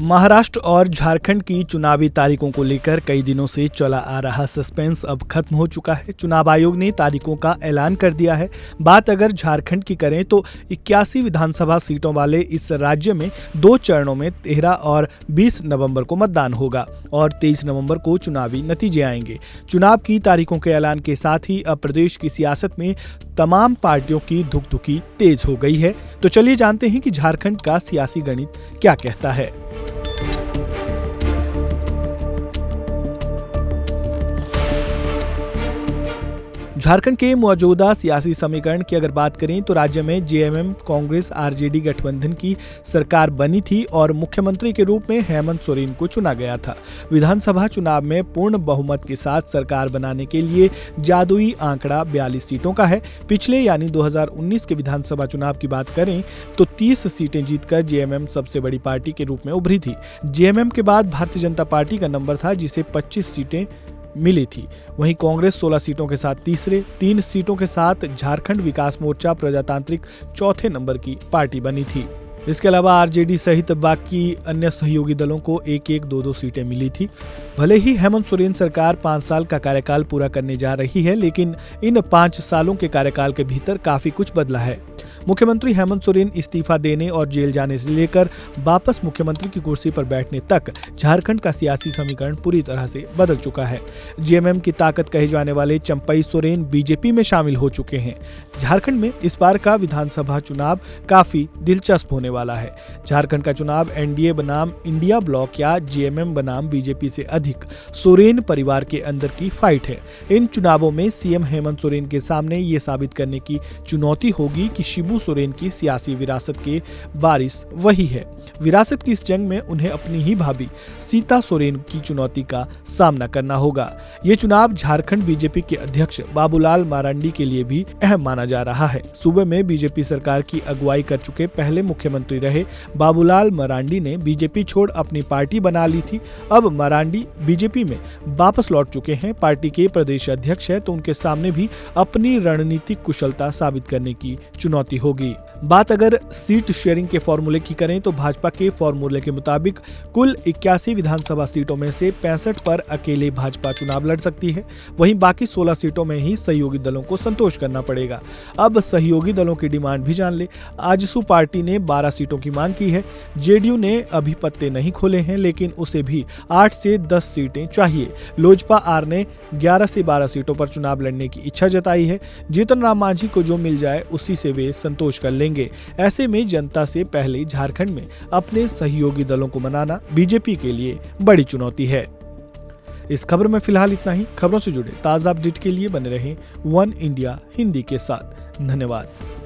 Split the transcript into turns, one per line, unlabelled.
महाराष्ट्र और झारखंड की चुनावी तारीखों को लेकर कई दिनों से चला आ रहा सस्पेंस अब खत्म हो चुका है। चुनाव आयोग ने तारीखों का ऐलान कर दिया है। बात अगर झारखंड की करें तो 81 विधानसभा सीटों वाले इस राज्य में 2 चरणों में 13 और 20 नवंबर को मतदान होगा और 23 नवंबर को चुनावी नतीजे आएंगे। चुनाव की तारीखों के ऐलान के साथ ही अब प्रदेश की सियासत में तमाम पार्टियों की धुकधुकी तेज हो गई है। तो चलिए जानते हैं कि झारखंड का सियासी गणित क्या कहता है। झारखंड के मौजूदा सियासी समीकरण की अगर बात करें तो राज्य में जेएमएम कांग्रेस आरजेडी गठबंधन की सरकार बनी थी और मुख्यमंत्री के रूप में हेमंत सोरेन को चुना गया था। विधानसभा चुनाव में पूर्ण बहुमत के साथ सरकार बनाने के लिए जादुई आंकड़ा 42 सीटों का है। पिछले यानी 2019 के विधानसभा चुनाव की बात करें तो 30 सीटें जीतकर जेएमएम सबसे बड़ी पार्टी के रूप में उभरी थी। जेएमएम के बाद भारतीय जनता पार्टी का नंबर था जिसे 25 सीटें मिली थी। वहीं कांग्रेस 16 सीटों के साथ तीसरे, 3 सीटों के साथ झारखंड विकास मोर्चा प्रजातांत्रिक चौथे नंबर की पार्टी बनी थी। इसके अलावा आरजेडी सहित बाकी अन्य सहयोगी दलों को 1-1, 2-2 सीटें मिली थी। भले ही हेमंत सोरेन सरकार 5 साल का कार्यकाल पूरा करने जा रही है, लेकिन इन 5 सालों के कार्यकाल के भीतर काफी कुछ बदला है। मुख्यमंत्री हेमंत सोरेन इस्तीफा देने और जेल जाने से लेकर वापस मुख्यमंत्री की कुर्सी पर बैठने तक झारखंड का सियासी समीकरण पूरी तरह से बदल चुका है। जेएमएम की ताकत कहे जाने वाले चंपई सोरेन बीजेपी में शामिल हो चुके हैं। झारखंड में इस बार का विधानसभा चुनाव काफी दिलचस्प होने वाला है। झारखंड का चुनाव एनडीए बनाम इंडिया ब्लॉक या जेएमएम बनाम बीजेपी से अधिक सोरेन परिवार के अंदर की फाइट है। इन चुनावों में सीएम हेमंत सोरेन के सामने ये साबित करने की चुनौती होगी कि शिबू सोरेन की सियासी विरासत के वारिस वही है। विरासत की इस जंग में उन्हें अपनी ही भाभी सीता सोरेन की चुनौती का सामना करना होगा। ये चुनाव झारखंड बीजेपी के अध्यक्ष बाबूलाल मरांडी के लिए भी अहम माना जा रहा है। सूबे में बीजेपी सरकार की अगुवाई कर चुके पहले मुख्यमंत्री रहे बाबूलाल मरांडी ने बीजेपी छोड़ अपनी पार्टी बना ली थी। अब मरांडी बीजेपी में वापस लौट चुके हैं। पार्टी के प्रदेश अध्यक्ष है तो उनके सामने भी अपनी रणनीतिक कुशलता साबित करने की चुनौती होगी। बात अगर सीट शेयरिंग के फॉर्मूले की करें तो भाजपा के फॉर्मूले के मुताबिक कुल 81 विधानसभा सीटों में से 65 पर अकेले भाजपा चुनाव लड़ सकती है। वहीं बाकी 16 सीटों में ही सहयोगी दलों को संतोष करना पड़ेगा। अब सहयोगी दलों की डिमांड भी जान ले। आजसू पार्टी ने 12 सीटों की मांग की है। जेडीयू ने अभी पत्ते नहीं खोले हैं, लेकिन उसे भी 8 से 10 सीटें चाहिए। लोजपा आर ने 11 से 12 सीटों पर चुनाव लड़ने की इच्छा जताई है। जीतन राम मांझी को जो मिल जाए उसी से वे संतोष कर लेंगे। ऐसे में जनता से पहले झारखंड में अपने सहयोगी दलों को मनाना बीजेपी के लिए बड़ी चुनौती है। इस खबर में फिलहाल इतना ही। खबरों से जुड़े ताजा अपडेट के लिए बने रहें वन इंडिया हिंदी के साथ। धन्यवाद।